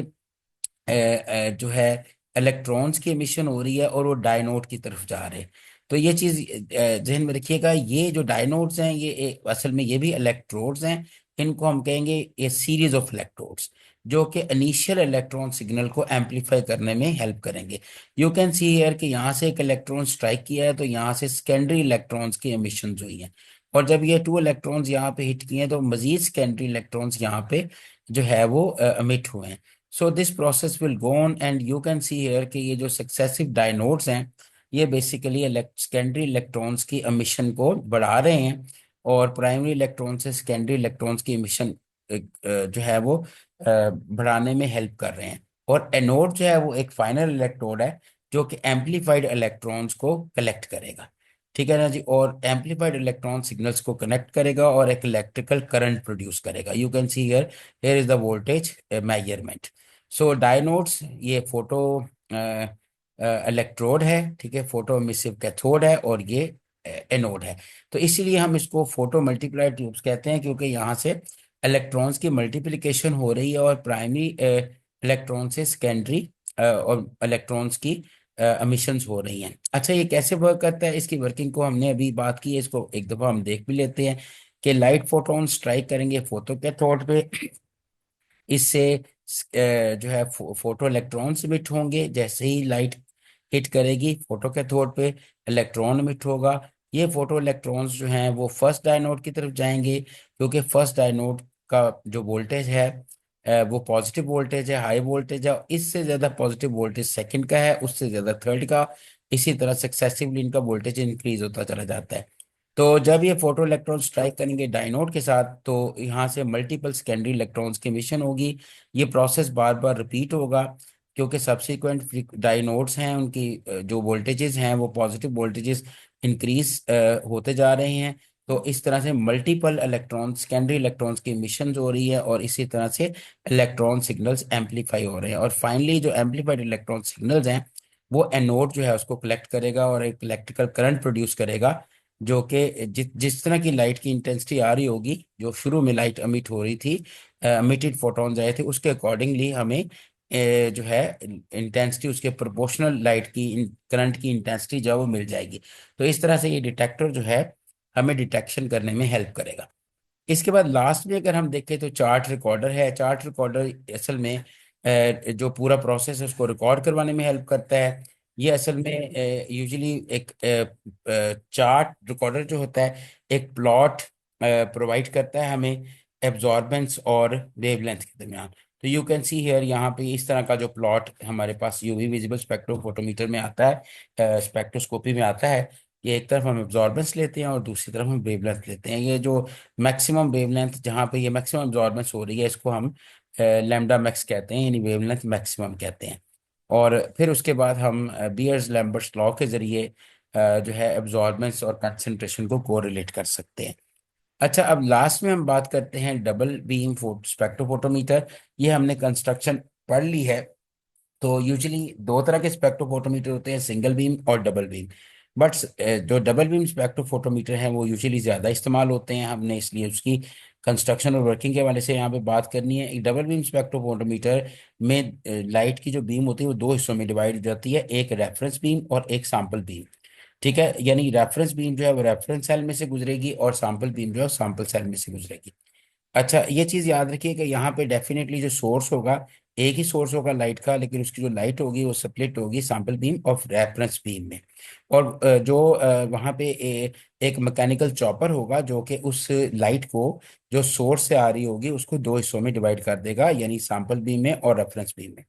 Speaker 1: जो है इलेक्ट्रॉन्स की एमिशन हो रही है और वो डायनोड की तरफ जा रहे हैं। तो ये चीज जहन में रखिएगा, ये जो डायनोड्स हैं ये असल में ये भी इलेक्ट्रोड्स हैं। इनको हम कहेंगे ये सीरीज ऑफ इलेक्ट्रोड्स जो कि इनिशियल इलेक्ट्रॉन सिग्नल को एम्पलीफाई करने में हेल्प करेंगे। यू कैन सी हियर कि यहाँ से एक इलेक्ट्रॉन स्ट्राइक किया है तो यहाँ से सेकेंडरी इलेक्ट्रॉन्स की एमिशन हुई है। और जब ये टू इलेक्ट्रॉन्स यहाँ पे हिट किए हैं तो मजीद सेकेंडरी इलेक्ट्रॉन्स यहाँ पे जो है वो अमिट हुए हैं। So this process will go on and you can see here कि ये जो सक्सेसिव डायनोड्स हैं ये बेसिकली सेकेंडरी इलेक्ट्रॉन्स की एमिशन को बढ़ा रहे हैं, और प्राइमरी इलेक्ट्रॉन से सेकेंडरी इलेक्ट्रॉन्स की एमिशन जो है वो बढ़ाने में हेल्प कर रहे हैं। और एनोड जो है वो एक फाइनल इलेक्ट्रोड है जो कि एम्पलीफाइड इलेक्ट्रॉन्स को कलेक्ट करेगा। ठीक है ना जी, और एम्पलीफाइड इलेक्ट्रॉन सिग्नल्स को कनेक्ट करेगा और एक इलेक्ट्रिकल करंट प्रोड्यूस करेगा। You can see here, here is the voltage measurement. So dynodes ये फोटो इलेक्ट्रोड है, ठीक है, फोटो एमिसिव कैथोड है, और ये एनोड है। तो इसीलिए हम इसको फोटो मल्टीप्लाई ट्यूब्स कहते हैं, क्योंकि यहाँ से इलेक्ट्रॉन्स की मल्टीप्लिकेशन हो रही है और प्राइमरी इलेक्ट्रॉन से सेकेंडरी और इलेक्ट्रॉन्स की एमिशंस हो रही हैं। अच्छा, ये कैसे वर्क करता है, इसकी वर्किंग को हमने अभी बात की है, इसको एक दफ़ा हम देख भी लेते हैं कि लाइट फोटोन स्ट्राइक करेंगे फोटो कैथोड पे, इससे जो है फोटो इलेक्ट्रॉन्स इमिट होंगे। जैसे ही लाइट हिट करेगी फोटो कैथोड पे, इलेक्ट्रॉन इमिट होगा। ये फोटो इलेक्ट्रॉन्स जो हैं वो फर्स्ट डायनोड की तरफ जाएंगे, क्योंकि फर्स्ट डायनोड का जो वोल्टेज है वो पॉजिटिव वोल्टेज है, हाई वोल्टेज है। इससे ज़्यादा पॉजिटिव वोल्टेज सेकंड का है, उससे ज़्यादा थर्ड का। इसी तरह सक्सेसिवली इनका वोल्टेज इंक्रीज होता चला जाता है। तो जब ये फोटो इलेक्ट्रॉन स्ट्राइक करेंगे डायनोड के साथ तो यहाँ से मल्टीपल सेकेंडरी इलेक्ट्रॉन्स की एमिशन होगी। ये प्रोसेस बार बार रिपीट होगा, क्योंकि सब्सिक्वेंट डायनोड्स हैं उनकी जो वोल्टेजेस हैं वो पॉजिटिव वोल्टेजेस इंक्रीज होते जा रहे हैं। तो इस तरह से मल्टीपल इलेक्ट्रॉन सेकेंडरी इलेक्ट्रॉन्स की एमिशन हो रही है, और इसी तरह से इलेक्ट्रॉन सिग्नल्स एम्पलीफाई हो रहे हैं। और फाइनली जो एम्पलीफाइड इलेक्ट्रॉन सिग्नल्स हैं वो एनोड जो है उसको कलेक्ट करेगा और एक इलेक्ट्रिकल करंट प्रोड्यूस करेगा, जो कि जिस तरह की लाइट की इंटेंसिटी आ रही होगी, जो शुरू में लाइट अमिट हो रही थी, अमिटेड फोटॉन्स आए थे, उसके अकॉर्डिंगली हमें जो है इंटेंसिटी उसके प्रोपोर्शनल लाइट की करंट की इंटेंसिटी जो है वो मिल जाएगी। तो इस तरह से ये डिटेक्टर जो है हमें डिटेक्शन करने में हेल्प करेगा। इसके बाद लास्ट में अगर हम देखें तो चार्ट रिकॉर्डर है। चार्ट रिकॉर्डर असल में जो पूरा प्रोसेस है उसको रिकॉर्ड करवाने में हेल्प करता है। ये असल में यूजुअली एक चार्ट रिकॉर्डर जो होता है एक प्लॉट प्रोवाइड करता है हमें एब्जॉर्बेंस और वेवलेंथ के दरमियान। तो यू कैन सी हियर, यहाँ पे इस तरह का जो प्लॉट हमारे पास यूवी विजिबल स्पेक्ट्रोफोटोमीटर में आता है, स्पेक्ट्रोस्कोपी में आता है। ये एक तरफ हम एब्जॉर्बेंस लेते हैं और दूसरी तरफ हम वेवलेंथ लेते हैं। ये जो मैक्सिमम वेवलेंथ जहाँ पे ये मैक्सिमम एब्जॉर्बेंस हो रही है इसको हम लैम्डा मैक्स कहते हैं, यानी वेवलेंथ मैक्सिमम कहते हैं। और फिर उसके बाद हम बियर्स लैम्बर्ट्स लॉ के जरिए जो है एब्जॉर्बेंस और कंसंट्रेशन को कोरिलेट कर सकते हैं। अच्छा, अब लास्ट में हम बात करते हैं डबल बीम स्पेक्ट्रोफोटोमीटर। ये हमने कंस्ट्रक्शन पढ़ ली है। तो यूजुअली दो तरह के स्पेक्ट्रोफोटोमीटर होते हैं, सिंगल बीम और डबल बीम। बट जो डबल बीम स्पेक्ट्रोफोटोमीटर हैं वो यूजुअली ज़्यादा इस्तेमाल होते हैं, हमने इसलिए उसकी कंस्ट्रक्शन और वर्किंग के हवाले से यहाँ पे बात करनी है। एक डबल बीम स्पेक्ट्रोफोटोमीटर में लाइट की जो बीम होती है वो दो हिस्सों में डिवाइड हो जाती है, एक रेफरेंस बीम और एक सैंपल बीम। ठीक है, यानी रेफरेंस बीम जो है वो रेफरेंस सेल में से गुजरेगी और सैंपल बीम जो है सैंपल सेल में से गुजरेगी। अच्छा, ये चीज याद रखिए कि यहाँ पे डेफिनेटली जो सोर्स होगा एक ही सोर्स होगा लाइट का, लेकिन उसकी जो लाइट होगी वो स्प्लिट होगी सैंपल बीम और रेफरेंस बीम में। और जो वहाँ पे एक मैकेनिकल चॉपर होगा जो कि उस लाइट को जो सोर्स से आ रही होगी उसको दो हिस्सों में डिवाइड कर देगा, यानी सैंपल बीम में और रेफरेंस बीम में।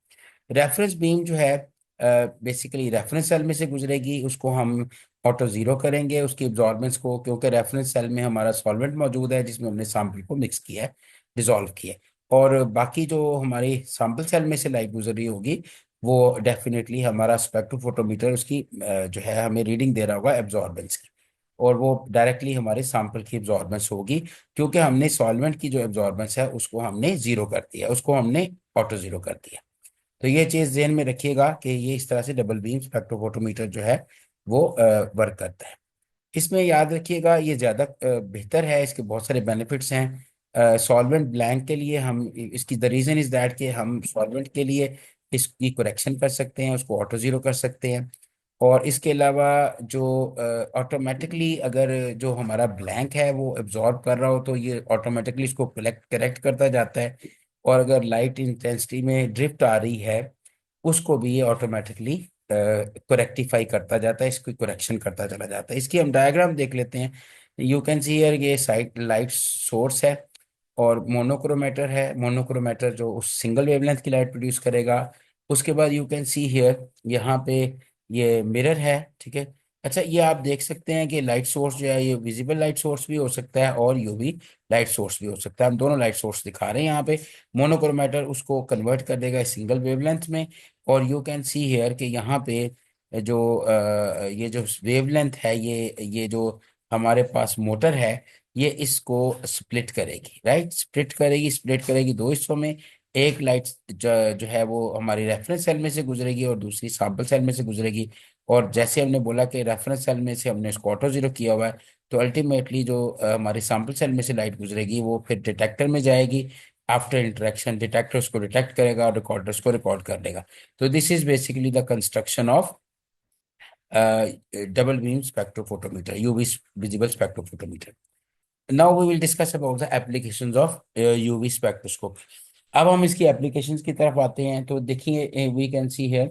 Speaker 1: रेफरेंस बीम जो है बेसिकली रेफरेंस सेल में से गुजरेगी, उसको हम ऑटो जीरो करेंगे उसकी एब्जॉर्बेंस को, क्योंकि रेफरेंस सेल में हमारा सॉल्वेंट मौजूद है जिसमें हमने सैंपल को मिक्स किया है, डिसॉल्व किया है। और बाकी जो हमारी सैंपल सेल में से लाइट गुजर रही होगी वो डेफिनेटली हमारा स्पेक्ट्रोफोटोमीटर उसकी जो है हमें रीडिंग दे रहा होगा एब्जॉर्बेंस की, और वो डायरेक्टली हमारे सैंपल की एब्जॉर्बेंस होगी, क्योंकि हमने सॉल्वेंट की जो एब्जॉर्बेंस है उसको हमने जीरो कर दिया, उसको हमने ऑटो जीरो कर दिया। तो ये चीज ध्यान में रखिएगा कि ये इस तरह से डबल बीम स्पेक्ट्रोफोटोमीटर जो है वो वर्क करता है। इसमें याद रखिएगा ये ज़्यादा बेहतर है, इसके बहुत सारे बेनिफिट्स हैं। सॉल्वेंट ब्लैंक के लिए हम इसकी द रीज़न इज़ दैट कि हम सॉल्वेंट के लिए इसकी करेक्शन कर सकते हैं, उसको ऑटो ज़ीरो कर सकते हैं। और इसके अलावा जो ऑटोमेटिकली अगर जो हमारा ब्लैंक है वो एब्जॉर्ब कर रहा हो तो ये ऑटोमेटिकली इसको कलेक्ट करेक्ट करता जाता है। और अगर लाइट इंटेंसिटी में ड्रिफ्ट आ रही है उसको भी ये ऑटोमेटिकली को रेक्टिफाई करता जाता है, इसकी करेक्शन करता चला जाता है। इसकी हम डायग्राम देख लेते हैं यू कैन सी हियर ये साइट लाइट सोर्स है और मोनोक्रोमेटर है। मोनोक्रोमेटर जो उस सिंगल वेवलेंथ की लाइट प्रोड्यूस करेगा। उसके बाद यू कैन सी हियर यहाँ पे ये मिरर है, ठीक है। अच्छा, ये आप देख सकते हैं कि लाइट सोर्स जो है ये विजिबल लाइट सोर्स भी हो सकता है और यूवी लाइट सोर्स भी हो सकता है। हम दोनों लाइट सोर्स दिखा रहे हैं यहाँ पे। मोनोक्रोमेटर उसको कन्वर्ट कर देगा सिंगल वेवलेंथ में। और यू कैन सी हेयर कि यहाँ पे जो ये जो वेवलेंथ है, ये जो हमारे पास मोटर है, ये इसको स्प्लिट करेगी, राइट। स्प्लिट करेगी दो हिस्सों में। एक लाइट जो है वो हमारी रेफरेंस सेल में से गुजरेगी और दूसरी सैंपल सेल में से गुजरेगी। और जैसे हमने बोला कि रेफरेंस सेल में से हमने इसको ऑटो जीरो किया हुआ है, तो अल्टीमेटली जो हमारी सैंपल सेल में से लाइट गुजरेगी वो फिर डिटेक्टर में जाएगी। आफ्टर इंटरेक्शन डिटेक्टर उसको डिटेक्ट करेगा और रिकॉर्डर उसको रिकॉर्ड कर देगा। तो this is basically the construction of double beam spectrophotometer, UV visible spectrophotometer. Now we will discuss about the applications of UV spectroscope. अब हम इसकी एप्लीकेशंस की तरफ आते हैं। तो देखिए, वी कैन सी हियर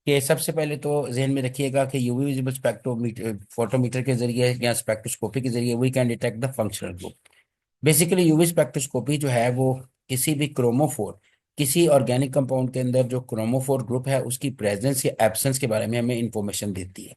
Speaker 1: कि सबसे पहले तो जहन में रखिएगा कि यूवी विजिबल स्पेक्ट्रोमीटर फोटोमीटर के जरिए या स्पेक्ट्रोस्कोपी के जरिए we can detect the functional group. Basically UV spectroscopy जो है वो किसी भी क्रोमोफोर, किसी ऑर्गेनिक कंपाउंड के अंदर जो क्रोमोफोर ग्रुप है उसकी प्रेजेंस या एब्सेंस के बारे में हमें इंफॉर्मेशन देती है।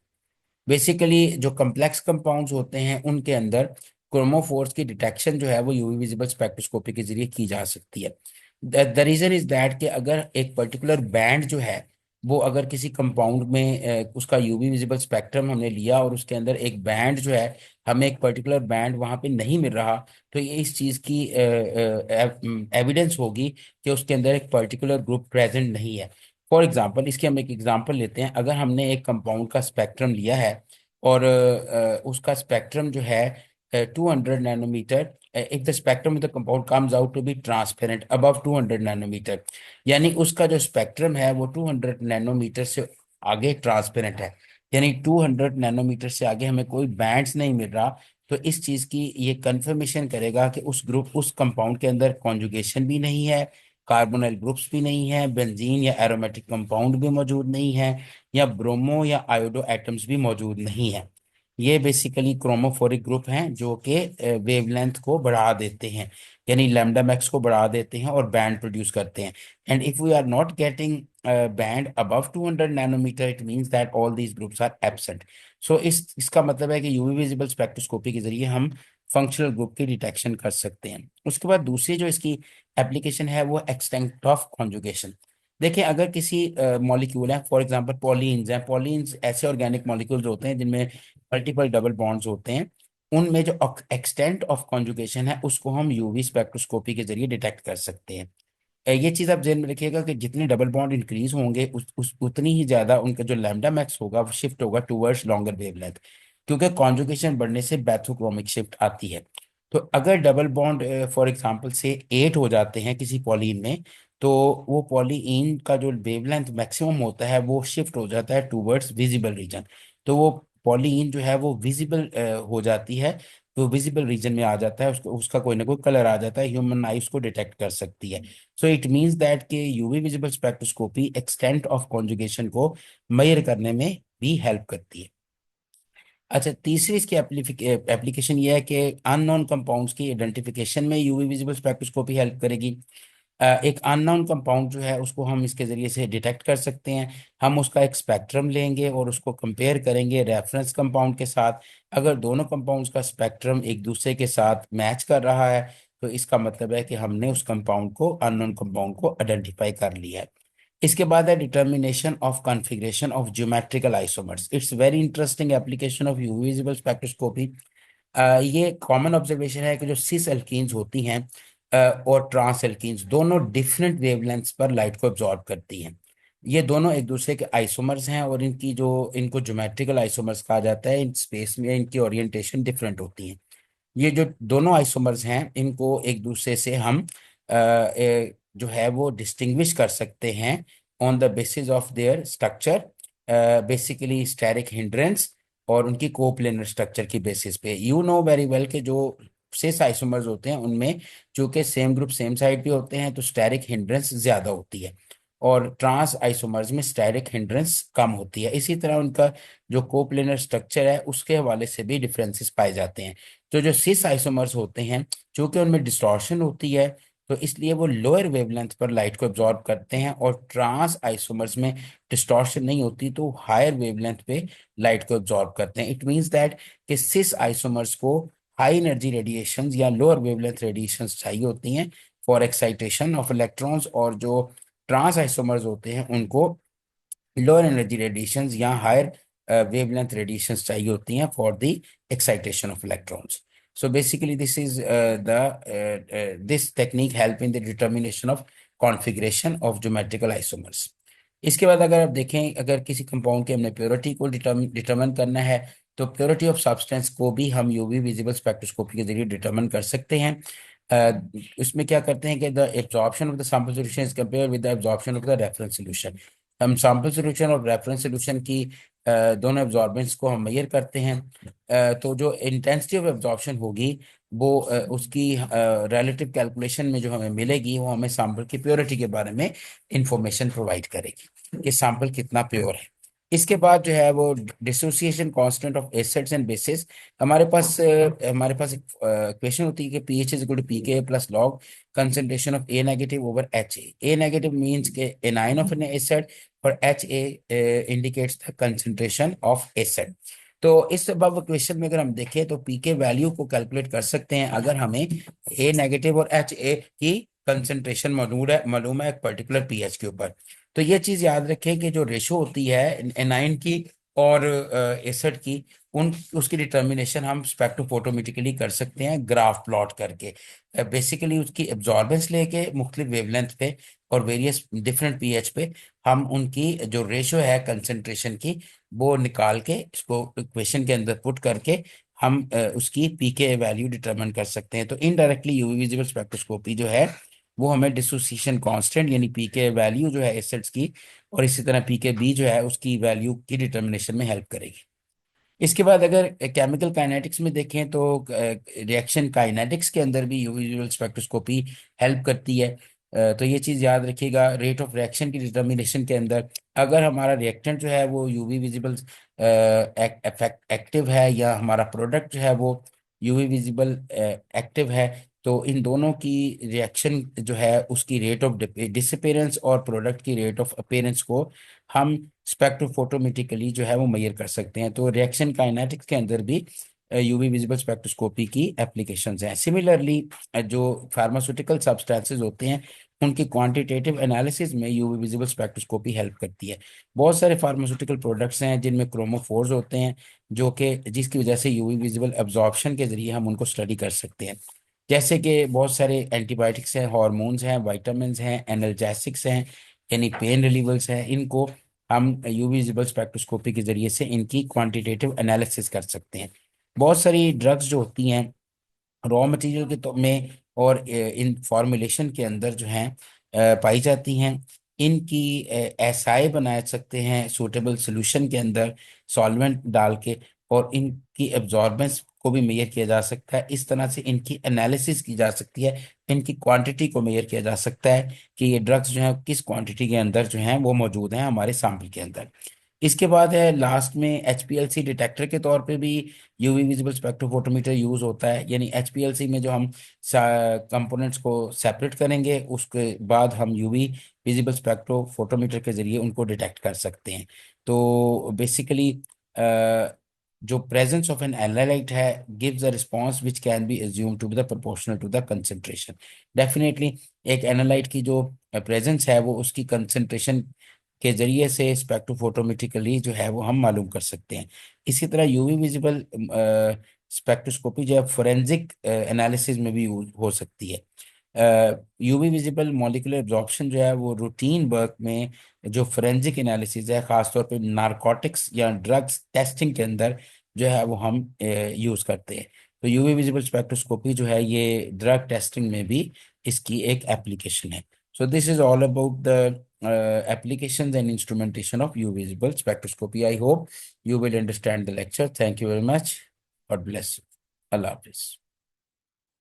Speaker 1: बेसिकली जो कम्प्लेक्स कंपाउंड्स होते हैं उनके अंदर क्रोमोफोर्स की डिटेक्शन जो है वो यूवी विजिबल स्पेक्ट्रोस्कोपी के जरिए की जा सकती है। द रीजन इज दैट कि अगर एक पर्टिकुलर बैंड जो है वो अगर किसी कंपाउंड में उसका यूवी विजिबल स्पेक्ट्रम हमने लिया और उसके अंदर एक बैंड जो है, हमें एक पर्टिकुलर बैंड वहां पे नहीं मिल रहा, तो ये इस चीज की एविडेंस होगी कि उसके अंदर एक पर्टिकुलर ग्रुप प्रेजेंट नहीं है। फॉर एग्जाम्पल, इसकी हम एक एग्जाम्पल लेते हैं। अगर हमने एक कंपाउंड का स्पेक्ट्रम लिया है और उसका स्पेक्ट्रम जो है 200 nanometre, if the spectrum of the compound comes out to be transparent above 200 nanometre, यानी उसका जो स्पेक्ट्रम है वो 200 नैनोमीटर से आगे ट्रांसपेरेंट है, यानी 200 नैनोमीटर से आगे हमें कोई बैंड्स नहीं मिल रहा। तो इस चीज की ये कंफर्मेशन करेगा कि उस कंपाउंड के अंदर कॉन्जुगेशन भी नहीं है, कार्बोनिल ग्रुप्स भी नहीं है, बेंजीन या एरोमेटिक कंपाउंड भी मौजूद नहीं है, या ब्रोमो या आयोडो एटम्स भी मौजूद नहीं है। ये बेसिकली क्रोमोफोरिक ग्रुप हैं जो कि वेवलेंथ को बढ़ा देते हैं, यानी लैम्डा मैक्स को बढ़ा देते हैं और बैंड प्रोड्यूस करते हैं। And if we are not getting band above 200 nanometer, it means that all these groups are absent. So इसका मतलब है कि यूवी विजिबल स्पेक्ट्रोस्कोपी के जरिए हम फंक्शनल ग्रुप की डिटेक्शन कर सकते हैं। उसके बाद दूसरी जो इसकी एप्लीकेशन है वो एक्सटेंट ऑफ कॉन्जुगेशन। देखिए, अगर किसी मॉलिक्यूल है, फॉर एग्जांपल पॉलीन्स हैं। पॉलीन्स ऐसे ऑर्गेनिक मॉलिक्यूल्स होते हैं जिनमें मल्टीपल डबल बॉन्ड्स होते हैं। उनमें जो एक्सटेंट ऑफ कॉन्जुगेशन है उसको हम यूवी स्पेक्ट्रोस्कोपी के जरिए डिटेक्ट कर सकते हैं। ये चीज आप ध्यान में रखिएगा कि जितने डबल बॉन्ड इंक्रीज होंगे उस उतनी ही ज्यादा उनका जो लैम्डा मैक्स होगा वो शिफ्ट होगा टूवर्ड्स लॉन्गर वेवलेंथ, क्योंकि कॉन्जुगेशन बढ़ने से बैथोक्रोमिक शिफ्ट आती है। तो अगर डबल बॉन्ड फॉर एग्जांपल से 8 हो जाते हैं किसी पॉलीन में, तो वो पॉलीन का जो वेवलेंथ मैक्सिमम होता है वो शिफ्ट हो जाता है टूवर्ड्स विजिबल रीजन। तो वो पॉलीन जो है वो विजिबल हो जाती है, तो विजिबल रीजन में आ जाता है, उसको उसका कोई ना कोई कलर आ जाता है, ह्यूमन आई उसको डिटेक्ट कर सकती है। सो इट मीन्स दैट कि UV visible spectroscopy extent of conjugation को मेजर करने में भी हेल्प करती है। अच्छा, तीसरी इसकी एप्लीकेशन ये है कि अननोन कंपाउंड्स की आइडेंटिफिकेशन में यूवी विजिबल स्पेक्ट्रोस्कोपी हेल्प करेगी। एक अननोन कंपाउंड जो है उसको हम इसके जरिए से डिटेक्ट कर सकते हैं। हम उसका एक स्पेक्ट्रम लेंगे और उसको कंपेयर करेंगे रेफरेंस कंपाउंड के साथ। अगर दोनों कंपाउंड्स का स्पेक्ट्रम एक दूसरे के साथ मैच कर रहा है, तो इसका मतलब है कि हमने उस कंपाउंड को, अननोन कंपाउंड को आइडेंटिफाई कर लिया है। इसके बाद है determination of configuration of geometrical isomers. It's very interesting application of UV visible spectroscopy. ये कॉमन ऑब्जर्वेशन है कि जो सिस एल्कीन्स होती हैं और ट्रांस एल्कीन्स, दोनों डिफरेंट वेवलेंथ्स पर लाइट को एब्जॉर्ब करती हैं। ये दोनों एक दूसरे के आइसोमर्स हैं और इनको ज्योमेट्रिकल आइसोमर्स कहा जाता है। इन स्पेस में इनकी ओरिएंटेशन डिफरेंट होती है। ये जो दोनों आइसोमर्स हैं इनको एक दूसरे से हम जो है वो डिस्टिंग्विश कर सकते हैं on the basis of their structure, basically steric hindrance और उनकी कोप्लेनर स्ट्रक्चर की बेसिस पे। यू नो वेरी वेल कि जो सिस आइसोमर्स होते हैं उनमें चूंकि सेम ग्रुप सेम साइड पे होते हैं तो स्टेरिक हिंड्रेंस ज्यादा होती है। और ट्रांस आइसोमर्स में स्टेरिक हिंड्रेंस कम होती है। इसी तरह उनका जो कोप्लेनर स्ट्रक्चर है उसके हवाले से भी डिफरेंसेस पाए जाते हैं। तो जो सिस आइसोमर्स होते हैं, चूंकि उनमें डिस्टॉर्शन होती है, तो इसलिए वो लोअर वेवलेंथ पर लाइट को एब्जॉर्ब करते हैं, और ट्रांस आइसोमर्स में डिस्टॉर्शन नहीं होती तो हायर वेवलेंथ पे लाइट को एब्जॉर्ब करते हैं। इट मींस दैट कि सिस आइसोमर्स को हाई एनर्जी रेडिएशंस या लोअर वेवलेंथ रेडिएशंस चाहिए होती हैं फॉर एक्साइटेशन ऑफ इलेक्ट्रॉन्स, और जो ट्रांस आइसोमर्स होते हैं उनको लोअर एनर्जी रेडिएशंस या हायर वेवलेंथ रेडिएशंस चाहिए होती हैं for the excitation of electrons. So basically, this is this technique help in the determination of configuration of geometrical isomers. इसके बाद अगर आप देखें, अगर किसी कंपाउंड की हमने प्योरिटी को डिटरमिन करना है, तो प्योरिटी ऑफ सब्सटेंस को भी हम यूवी विजिबल स्पेक्ट्रोस्कोपी के जरिए डिटरमिन कर सकते हैं। उसमें क्या करते हैं कि the absorption of the sample solution is compare with the absorption of the reference solution. हम सैंपल सॉल्यूशन और रेफरेंस सॉल्यूशन की दोनों एब्जॉर्बेंस को हम मेजर करते हैं। तो जो इंटेंसिटी ऑफ एब्जॉर्प्शन होगी वो उसकी रिलेटिव कैलकुलेशन में जो हमें मिलेगी, वो हमें सैंपल की प्योरिटी के बारे में इंफॉर्मेशन प्रोवाइड करेगी कि सैंपल कितना प्योर है। इसके बाद जो है वो dissociation constant of acids and bases. हमारे पास एक क्वेश्चन होती है कि pH is equal to pK plus log concentration of A negative over H A negative means के एनाइन ऑफ एन एसिड, और H A indicates the concentration of acid. तो इस सब क्वेश्चन में अगर हम देखें तो पीके वैल्यू को कैलकुलेट कर सकते हैं अगर हमें ए नेगेटिव और एच ए की कंसंट्रेशन मालूम है एक पर्टिकुलर पीएच के ऊपर। तो ये चीज याद रखें कि जो रेशो होती है एनाइन की और एसिड की, उन उसकी डिटर्मिनेशन हम स्पेक्ट्रोफोटोमेट्रिकली कर सकते हैं ग्राफ प्लॉट करके। बेसिकली उसकी एब्जॉर्बेंस लेके मुख्तलिफ वेवलेंथ पे और वेरियस डिफरेंट पीएच पे हम उनकी जो रेशो है कंसंट्रेशन की वो निकाल के इसको इक्वेशन के अंदर पुट करके हम उसकी पीके वैल्यू डिटरमिन कर सकते हैं। तो इनडायरेक्टली यूवी विजिबल स्पेक्ट्रोस्कोपी जो है वो हमें डिसोसिएशन कांस्टेंट यानी पीके वैल्यू जो है एसिड्स की, और इसी तरह पीके बी जो है उसकी वैल्यू की डिटर्मिनेशन में हेल्प करेगी। इसके बाद अगर केमिकल काइनेटिक्स में देखें तो रिएक्शन काइनेटिक्स के अंदर भी यूवी विजुअल स्पेक्ट्रोस्कोपी हेल्प करती है। तो ये चीज़ याद रखिएगा, रेट ऑफ रिएक्शन की डिटर्मिनेशन के अंदर अगर हमारा रिएक्टेंट जो है वो यूवी विजिबल एक्टिव है, या हमारा प्रोडक्ट जो है वो यूवी विजिबल एक्टिव है, तो इन दोनों की रिएक्शन जो है उसकी रेट ऑफ डिसअपेरेंस और प्रोडक्ट की रेट ऑफ अपेरेंस को हम स्पेक्ट्रोफोटोमेट्रिकली जो है वो मेजर कर सकते हैं। तो रिएक्शन काइनेटिक्स के अंदर भी यूवी विजिबल स्पेक्ट्रोस्कोपी की एप्लीकेशंस हैं। सिमिलरली जो फार्मास्यूटिकल सब्सटेंसेस होते हैं उनकी क्वांटिटेटिव एनालिसिस में यूवी विजिबल स्पेक्ट्रोस्कोपी हेल्प करती है। बहुत सारे फार्मास्यूटिकल प्रोडक्ट्स हैं जिनमें क्रोमोफोर्स होते हैं, जो कि जिसकी वजह से यूवी विजिबल एब्जॉर्प्शन के जरिए हम उनको स्टडी कर सकते हैं। जैसे कि बहुत सारे एंटीबायोटिक्स हैं, हार्मोन्स हैं, वाइटामिन हैं, एनर्जेसिक्स हैं, यानी पेन रिलीवर्स हैं। इनको हम यूवी विजिबल स्पेक्ट्रोस्कोपी के जरिए से इनकी क्वांटिटेटिव एनालिसिस कर सकते हैं। बहुत सारी ड्रग्स जो होती हैं रॉ मटेरियल के तो में और इन फॉर्मुलेशन के अंदर जो हैं पाई जाती हैं, इनकी एसआई बनाए सकते हैं सूटेबल सोल्यूशन के अंदर सॉल्वेंट डाल के, और इनकी एब्जॉर्बेंस को भी मेजर किया जा सकता है। इस तरह से इनकी एनालिसिस की जा सकती है, इनकी क्वांटिटी को मेजर किया जा सकता है कि ये ड्रग्स जो हैं किस क्वांटिटी के अंदर जो हैं वो मौजूद हैं हमारे सैंपल के अंदर। इसके बाद है लास्ट में एचपीएलसी डिटेक्टर के तौर पे भी यूवी विजिबल स्पेक्ट्रोफोटोमीटर यूज होता है। यानी एचपीएलसी में जो हम कंपोनेंट्स को सेपरेट करेंगे उसके बाद हम यूवी विजिबल स्पेक्ट्रोफोटोमीटर के जरिए उनको डिटेक्ट कर सकते हैं। तो बेसिकली जो प्रेजेंस ऑफ एन एनालाइट है gives a response which can be assumed to be the proportional to the concentration. Definitely एक एनालाइट की जो प्रेजेंस है वो उसकी कंसंट्रेशन के जरिए से स्पेक्ट्रोफोटोमेट्रिकली जो है वो हम मालूम कर सकते हैं। इसी तरह यूवी विजिबल स्पेक्ट्रोस्कोपी जो है फोरेंसिक एनालिसिस में भी यूज हो सकती है। यूवी विजिबल मॉलिक्यूलर एब्जॉर्प्शन जो है वो रूटीन वर्क में जो फोरेंसिक एनालिसिस है खासतौर पे नारकोटिक्स या ड्रग्स टेस्टिंग के अंदर जो है वो हम यूज करते हैं। तो यूवी विजिबल स्पेक्ट्रोस्कोपी जो है ये ड्रग टेस्टिंग में भी इसकी एक एप्लीकेशन है। So this is all about the applications and instrumentation of UV visible spectroscopy. I hope you will understand the lecture. Thank you very much. God bless you. Allah Hafiz.